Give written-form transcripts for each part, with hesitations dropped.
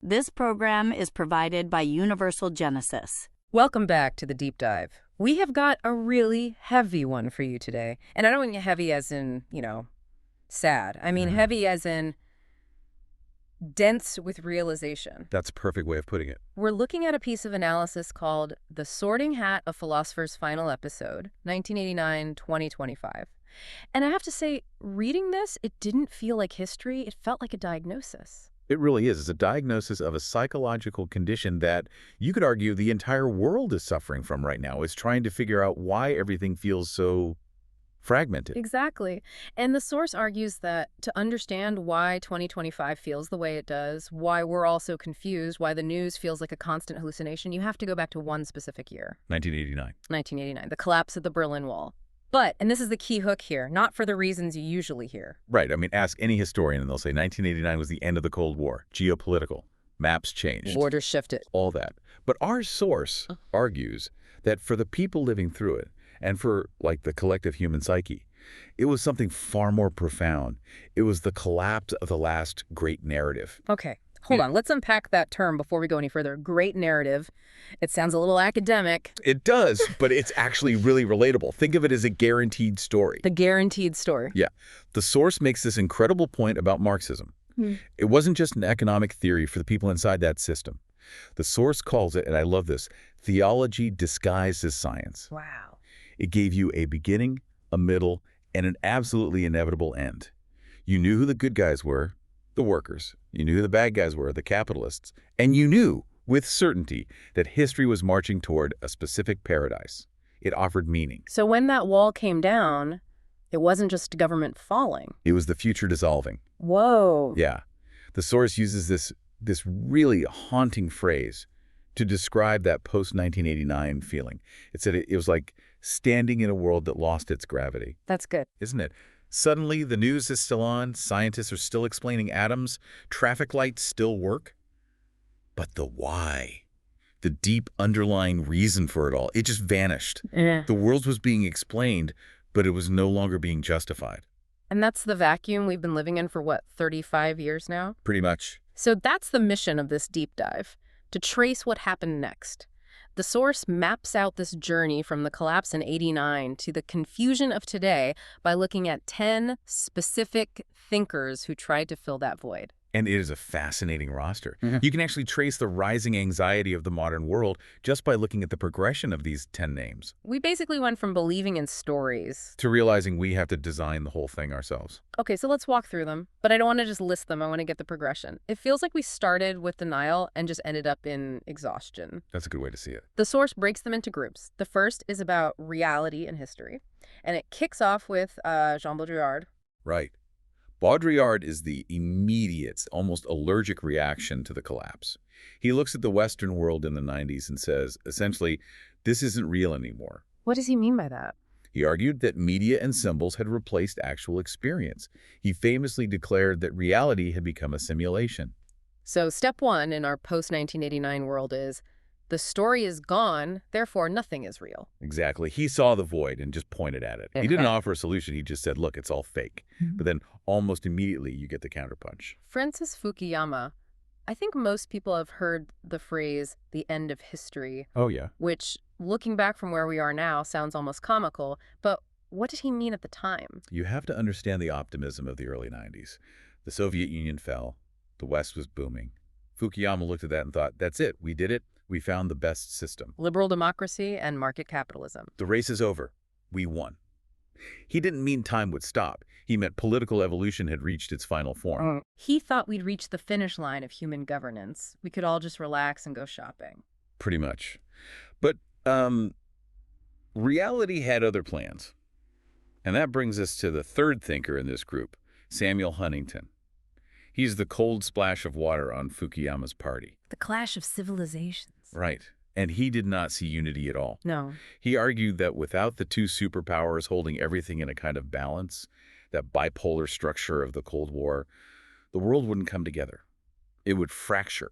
This program is provided by Universal Genesis. Welcome back to the Deep Dive. We have got a really heavy one for you today. And I don't mean heavy as in, sad. I mean heavy as in dense with realization. That's a perfect way of putting it. We're looking at a piece of analysis called The Sorting Hat of Philosopher's Final Episode, 1989-2025. And I have to say, reading this, it didn't feel like history. It felt like a diagnosis. It really is. It's a diagnosis of a psychological condition that you could argue the entire world is suffering from right now. It's trying to figure out why everything feels so fragmented. Exactly. And the source argues that to understand why 2025 feels the way it does, why we're all so confused, why the news feels like a constant hallucination, you have to go back to one specific year. 1989. 1989, the collapse of the Berlin Wall. But, and this is the key hook here, not for the reasons you usually hear. Right. I mean, ask any historian and they'll say 1989 was the end of the Cold War. Geopolitical. Maps changed. Borders shifted. All that. But our source argues that for the people living through it, and for, like, the collective human psyche, it was something far more profound. It was the collapse of the last great narrative. Okay. Hold on. Let's unpack that term before we go any further. Great narrative. It sounds a little academic. It does, but it's actually really relatable. Think of it as a guaranteed story. The guaranteed story. Yeah. The source makes this incredible point about Marxism. It wasn't just an economic theory for the people inside that system. The source calls it, and I love this, theology disguised as science. Wow. It gave you a beginning, a middle, and an absolutely inevitable end. You knew who the good guys were, the workers. You knew who the bad guys were, the capitalists. And you knew, with certainty, that history was marching toward a specific paradise. It offered meaning. So when that wall came down, it wasn't just government falling. It was the future dissolving. Whoa. Yeah. The source uses this really haunting phrase to describe that post-1989 feeling. It said it was like standing in a world that lost its gravity. That's good. Isn't it? Suddenly, the news is still on, scientists are still explaining atoms, traffic lights still work. But the why, the deep underlying reason for it all, it just vanished. Yeah. The world was being explained, but it was no longer being justified. And that's the vacuum we've been living in for, what, 35 years now? Pretty much. So that's the mission of this deep dive, to trace what happened next. The source maps out this journey from the collapse in '89 to the confusion of today by looking at 10 specific thinkers who tried to fill that void. And it is a fascinating roster. You can actually trace the rising anxiety of the modern world just by looking at the progression of these 10 names. We basically went from believing in stories to realizing we have to design the whole thing ourselves. Okay, so let's walk through them. But I don't want to just list them. I want to get the progression. It feels like we started with denial and just ended up in exhaustion. That's a good way to see it. The source breaks them into groups. The first is about reality and history. And it kicks off with Jean Baudrillard. Right. Baudrillard is the immediate, almost allergic reaction to the collapse. He looks at the Western world in the 90s and says, essentially, this isn't real anymore. What does he mean by that? He argued that media and symbols had replaced actual experience. He famously declared that reality had become a simulation. So step one in our post-1989 world is, the story is gone, therefore nothing is real. Exactly. He saw the void and just pointed at it. He didn't offer a solution. He just said, look, it's all fake. But then almost immediately you get the counterpunch. Francis Fukuyama, I think most people have heard the phrase, the end of history. Oh, yeah. Which, looking back from where we are now, sounds almost comical. But what did he mean at the time? You have to understand the optimism of the early 90s. The Soviet Union fell. The West was booming. Fukuyama looked at that and thought, that's it. We did it. We found the best system. Liberal democracy and market capitalism. The race is over. We won. He didn't mean time would stop. He meant political evolution had reached its final form. He thought we'd reached the finish line of human governance. We could all just relax and go shopping. Pretty much. But reality had other plans. And that brings us to the third thinker in this group, Samuel Huntington. He's the cold splash of water on Fukuyama's party. The clash of civilizations. Right. And he did not see unity at all. No. He argued that without the two superpowers holding everything in a kind of balance, that bipolar structure of the Cold War, the world wouldn't come together. It would fracture.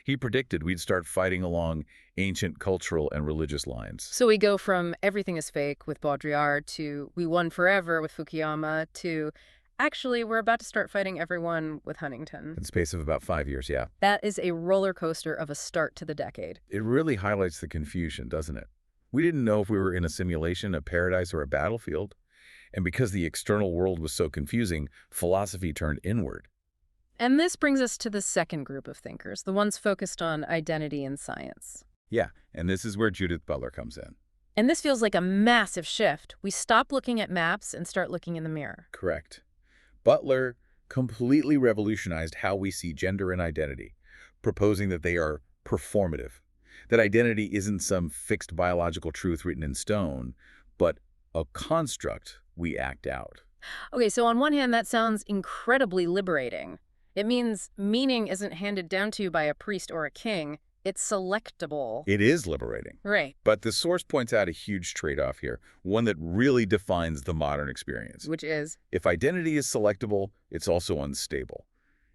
He predicted we'd start fighting along ancient cultural and religious lines. So we go from everything is fake with Baudrillard to we won forever with Fukuyama to Actually, we're about to start fighting everyone with Huntington. In the space of about 5 years, yeah. That is a roller coaster of a start to the decade. It really highlights the confusion, doesn't it? We didn't know if we were in a simulation, a paradise, or a battlefield. And because the external world was so confusing, philosophy turned inward. And this brings us to the second group of thinkers, the ones focused on identity and science. Yeah, and this is where Judith Butler comes in. And this feels like a massive shift. We stop looking at maps and start looking in the mirror. Correct. Butler completely revolutionized how we see gender and identity, proposing that they are performative, that identity isn't some fixed biological truth written in stone, but a construct we act out. Okay, so on one hand, that sounds incredibly liberating. It means meaning isn't handed down to you by a priest or a king. It's selectable. It is liberating. Right. But the source points out a huge trade-off here, one that really defines the modern experience. Which is? If identity is selectable, it's also unstable.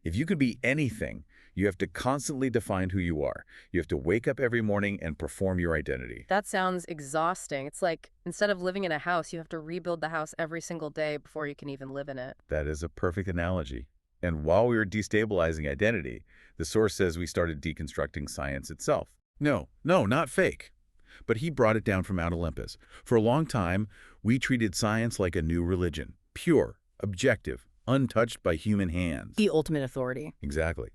If you could be anything, you have to constantly define who you are. You have to wake up every morning and perform your identity. That sounds exhausting. It's like instead of living in a house, you have to rebuild the house every single day before you can even live in it. That is a perfect analogy. And while we were destabilizing identity, the source says we started deconstructing science itself. No, not fake. But he brought it down from Mount Olympus. For a long time, we treated science like a new religion. Pure, objective, untouched by human hands. The ultimate authority. Exactly.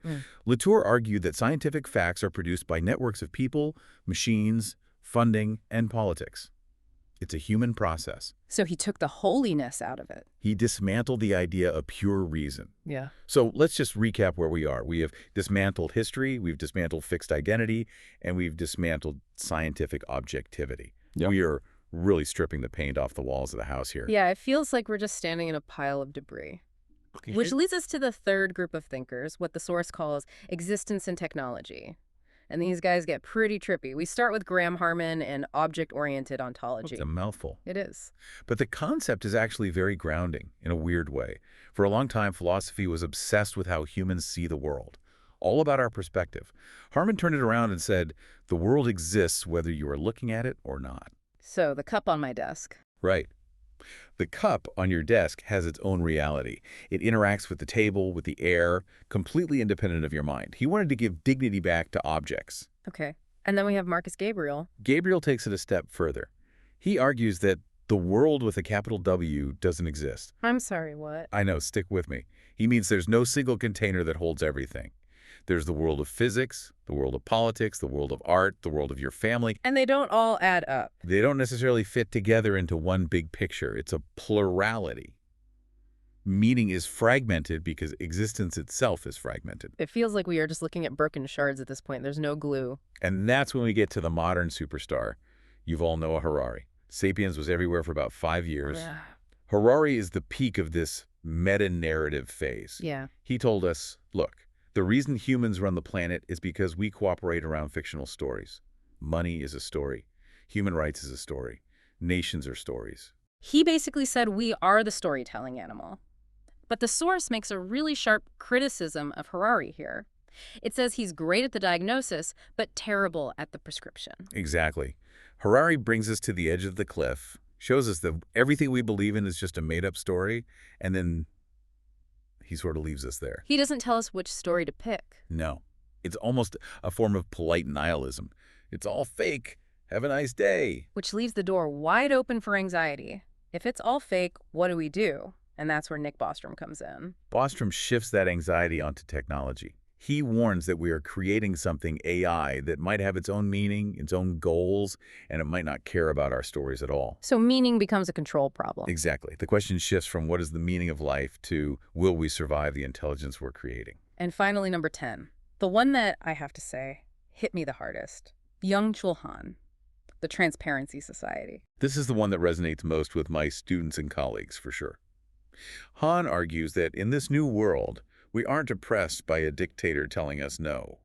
Latour argued that scientific facts are produced by networks of people, machines, funding, and politics. It's a human process. So he took the holiness out of it. He dismantled the idea of pure reason. Yeah. So let's just recap where we are. We have dismantled history, we've dismantled fixed identity, and we've dismantled scientific objectivity. Yep. We are really stripping the paint off the walls of the house here. Yeah, it feels like we're just standing in a pile of debris. Which leads us to the third group of thinkers, what the source calls existence and technology. And these guys get pretty trippy. We start with Graham Harman and object-oriented ontology. It's a mouthful. It is. But the concept is actually very grounding in a weird way. For a long time, philosophy was obsessed with how humans see the world, all about our perspective. Harman turned it around and said, the world exists whether you are looking at it or not. So, the cup on my desk. Right. The cup on your desk has its own reality. It interacts with the table, with the air, completely independent of your mind. He wanted to give dignity back to objects. Okay. And then we have Marcus Gabriel. Gabriel takes it a step further. He argues that the world with a capital W doesn't exist. I'm sorry, what? I know, stick with me. He means there's no single container that holds everything. There's the world of physics, the world of politics, the world of art, the world of your family. And they don't all add up. They don't necessarily fit together into one big picture. It's a plurality. Meaning is fragmented because existence itself is fragmented. It feels like we are just looking at broken shards at this point. There's no glue. And that's when we get to the modern superstar. You've all know Harari. Sapiens was everywhere for about 5 years. Yeah. Harari is the peak of this meta-narrative phase. Yeah. He told us, look, the reason humans run the planet is because we cooperate around fictional stories. Money is a story. Human rights is a story. Nations are stories. He basically said we are the storytelling animal. But the source makes a really sharp criticism of Harari here. It says he's great at the diagnosis, but terrible at the prescription. Exactly. Harari brings us to the edge of the cliff, shows us that everything we believe in is just a made-up story, and then he sort of leaves us there. He doesn't tell us which story to pick. No. It's almost a form of polite nihilism. It's all fake. Have a nice day. Which leaves the door wide open for anxiety. If it's all fake, what do we do? And that's where Nick Bostrom comes in. Bostrom shifts that anxiety onto technology. He warns that we are creating something AI that might have its own meaning, its own goals, and it might not care about our stories at all. So meaning becomes a control problem. Exactly. The question shifts from what is the meaning of life to will we survive the intelligence we're creating? And finally, number 10. The one that, I have to say, hit me the hardest. Byung-Chul Han, The Transparency Society. This is the one that resonates most with my students and colleagues, for sure. Han argues that in this new world, we aren't oppressed by a dictator telling us no.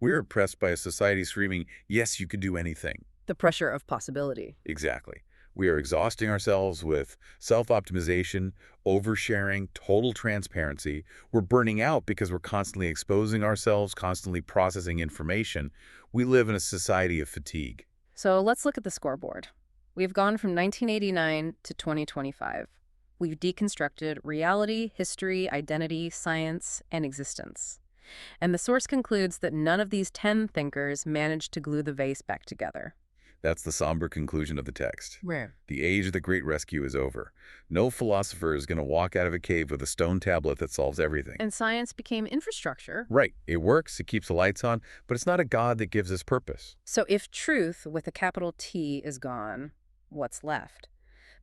We're oppressed by a society screaming, yes, you can do anything. The pressure of possibility. Exactly. We are exhausting ourselves with self-optimization, oversharing, total transparency. We're burning out because we're constantly exposing ourselves, constantly processing information. We live in a society of fatigue. So let's look at the scoreboard. We've gone from 1989 to 2025. We've deconstructed reality, history, identity, science, and existence. And the source concludes that none of these 10 thinkers managed to glue the vase back together. That's the somber conclusion of the text. Right. The age of the great rescue is over. No philosopher is going to walk out of a cave with a stone tablet that solves everything. And science became infrastructure. Right. It works, it keeps the lights on, but it's not a God that gives us purpose. So if truth with a capital T is gone, what's left?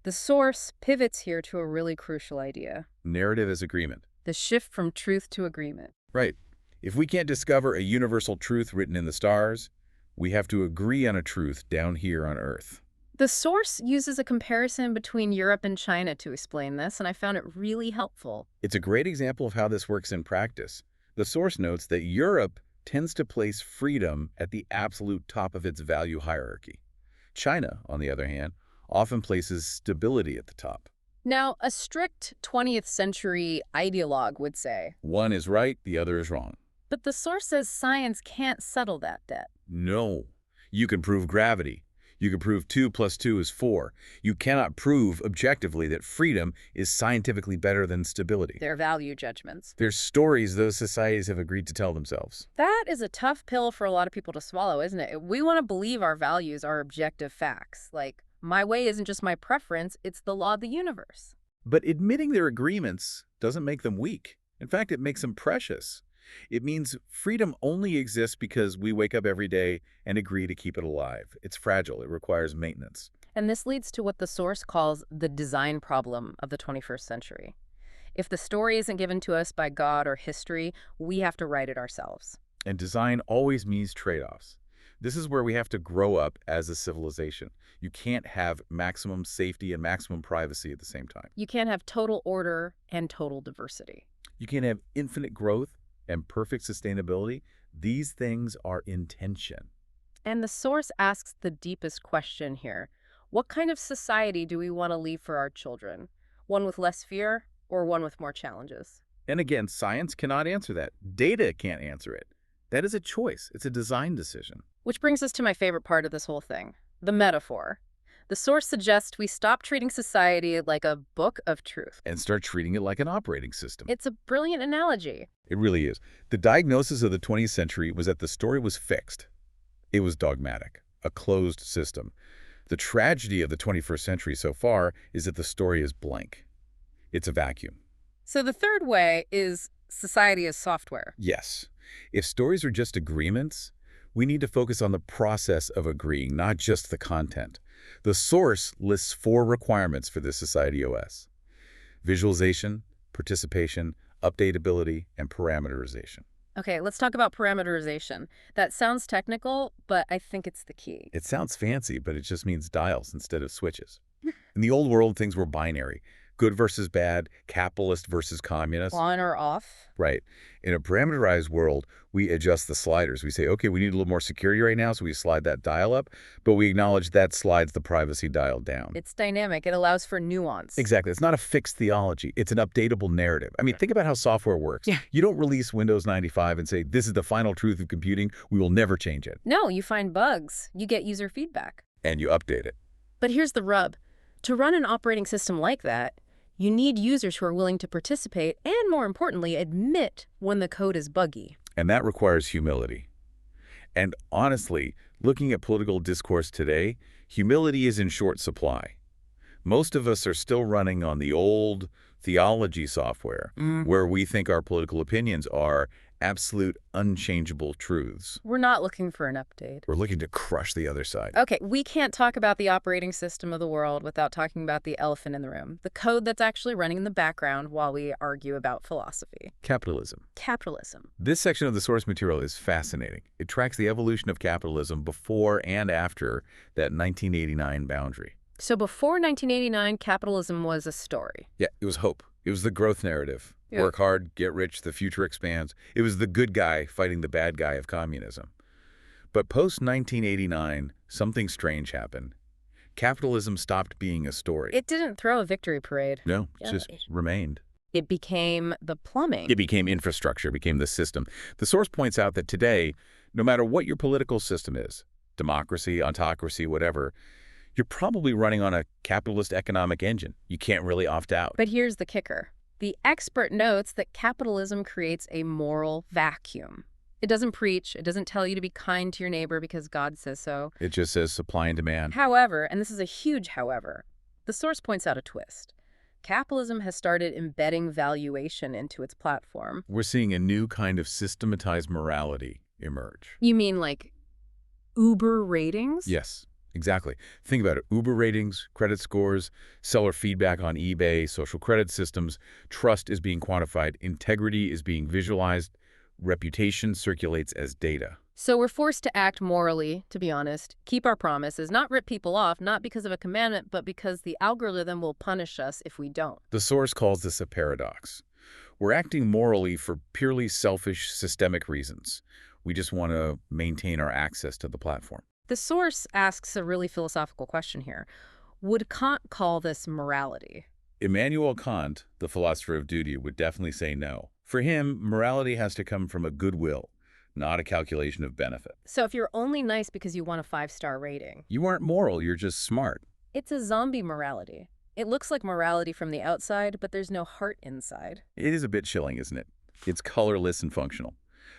The source pivots here to a really crucial idea. Narrative is agreement. The shift from truth to agreement. Right. If we can't discover a universal truth written in the stars, we have to agree on a truth down here on Earth. The source uses a comparison between Europe and China to explain this, and I found it really helpful. It's a great example of how this works in practice. The source notes that Europe tends to place freedom at the absolute top of its value hierarchy. China, on the other hand, often places stability at the top. Now, a strict 20th century ideologue would say, One is right, the other is wrong. but the source says science can't settle that debt. No. You can prove gravity. You can prove 2 + 2 is 4. You cannot prove objectively that freedom is scientifically better than stability. Their value judgments. They're stories those societies have agreed to tell themselves. That is a tough pill for a lot of people to swallow, isn't it? We want to believe our values are objective facts. Like, my way isn't just my preference, it's the law of the universe. But admitting their agreements doesn't make them weak. In fact, it makes them precious. It means freedom only exists because we wake up every day and agree to keep it alive. It's fragile. It requires maintenance. And this leads to what the source calls the design problem of the 21st century. If the story isn't given to us by God or history, we have to write it ourselves. And design always means trade-offs. This is where we have to grow up as a civilization. You can't have maximum safety and maximum privacy at the same time. You can't have total order and total diversity. You can't have infinite growth and perfect sustainability. These things are in tension. And the source asks the deepest question here. What kind of society do we want to leave for our children? One with less fear or one with more challenges? And again, science cannot answer that. Data can't answer it. That is a choice. It's a design decision. Which brings us to my favorite part of this whole thing, the metaphor. The source suggests we stop treating society like a book of truth. And start treating it like an operating system. It's a brilliant analogy. It really is. The diagnosis of the 20th century was that the story was fixed. It was dogmatic, a closed system. The tragedy of the 21st century so far is that the story is blank. It's a vacuum. So the third way is society as software. Yes. If stories are just agreements, we need to focus on the process of agreeing, not just the content. The source lists 4 requirements for this society OS: visualization, participation, updatability, and parameterization. Okay, let's talk about parameterization. That sounds technical, but I think it's the key. It sounds fancy, but it just means dials instead of switches. In the old world, things were binary. Good versus bad, capitalist versus communist. On or off? Right. In a parameterized world, we adjust the sliders. We say, okay, we need a little more security right now, so we slide that dial up, but we acknowledge that slides the privacy dial down. It's dynamic. It allows for nuance. Exactly. It's not a fixed theology. It's an updatable narrative. I mean, think about how software works. Yeah. You don't release Windows 95 and say, this is the final truth of computing. We will never change it. No, you find bugs. You get user feedback. And you update it. But here's the rub. To run an operating system like that, you need users who are willing to participate and, more importantly, admit when the code is buggy. And that requires humility. And honestly, looking at political discourse today, humility is in short supply. Most of us are still running on the old theology software, where we think our political opinions are absolute unchangeable truths. We're not looking for an update. We're looking to crush the other side. Okay, we can't talk about the operating system of the world without talking about the elephant in the room, the code that's actually running in the background while we argue about philosophy. Capitalism. Capitalism. This section of the source material is fascinating. It tracks the evolution of capitalism before and after that 1989 boundary. So before 1989, capitalism was a story. Yeah, it was hope. It was the growth narrative. Yeah. Work hard, get rich, the future expands. It was the good guy fighting the bad guy of communism. But post-1989, something strange happened. Capitalism stopped being a story. It didn't throw a victory parade. No, it Yeah. just remained. It became the plumbing. It became infrastructure, became the system. The source points out that today, no matter what your political system is, democracy, autocracy, whatever, you're probably running on a capitalist economic engine. You can't really opt out. But here's the kicker. The expert notes that capitalism creates a moral vacuum. It doesn't preach. It doesn't tell you to be kind to your neighbor because God says so. It just says supply and demand. However, and this is a huge however, the source points out a twist. Capitalism has started embedding valuation into its platform. We're seeing a new kind of systematized morality emerge. You mean like Uber ratings? Yes, exactly. Think about it. Uber ratings, credit scores, seller feedback on eBay, social credit systems. Trust is being quantified. Integrity is being visualized. Reputation circulates as data. So we're forced to act morally, to be honest, keep our promises, not rip people off, not because of a commandment, but because the algorithm will punish us if we don't. The source calls this a paradox. We're acting morally for purely selfish, systemic reasons. We just want to maintain our access to the platform. The source asks a really philosophical question here. Would Kant call this morality? Immanuel Kant, the philosopher of duty, would definitely say no. For him, morality has to come from a goodwill, not a calculation of benefit. So if you're only nice because you want a 5-star rating, You aren't moral, you're just smart. it's a zombie morality. It looks like morality from the outside, but there's no heart inside. It is a bit chilling, isn't it? It's colorless and functional.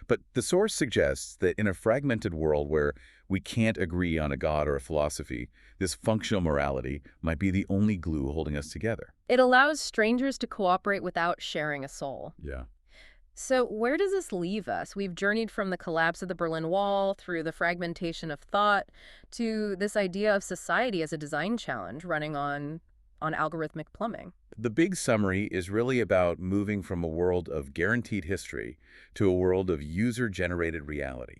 But the source suggests that in a fragmented world where we can't agree on a god or a philosophy, this functional morality might be the only glue holding us together. It allows strangers to cooperate without sharing a soul. Yeah. So where does this leave us? We've journeyed from the collapse of the Berlin Wall through the fragmentation of thought to this idea of society as a design challenge running on algorithmic plumbing. The big summary is really about moving from a world of guaranteed history to a world of user-generated reality.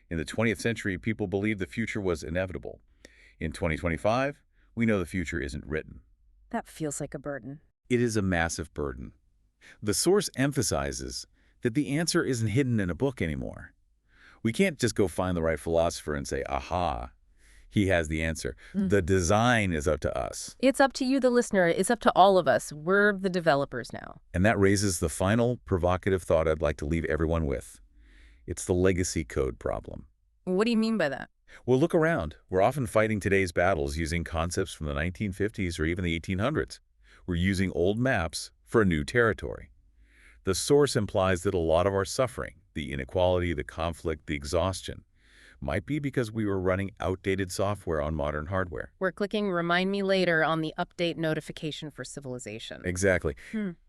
In the 20th century, people believed the future was inevitable. In 2025, we know the future isn't written. That feels like a burden. It is a massive burden. The source emphasizes that the answer isn't hidden in a book anymore. We can't just go find the right philosopher and say, aha, he has the answer. The design is up to us. It's up to you, the listener. It's up to all of us. We're the developers now. And that raises the final provocative thought I'd like to leave everyone with. It's the legacy code problem. What do you mean by that? Well, look around. We're often fighting today's battles using concepts from the 1950s or even the 1800s. We're using old maps for a new territory. The source implies that a lot of our suffering, the inequality, the conflict, the exhaustion, might be because we were running outdated software on modern hardware. We're clicking Remind Me Later on the update notification for civilization. Exactly.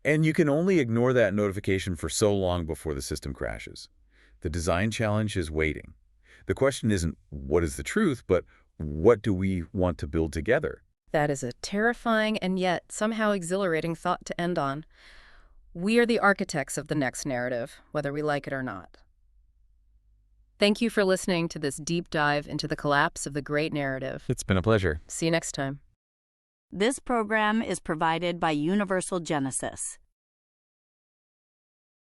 And you can only ignore that notification for so long before the system crashes. The design challenge is waiting. The question isn't what is the truth, but what do we want to build together? That is a terrifying and yet somehow exhilarating thought to end on. We are the architects of the next narrative, whether we like it or not. Thank you for listening to this deep dive into the collapse of the great narrative. It's been a pleasure. See you next time. This program is provided by Universal Genesis.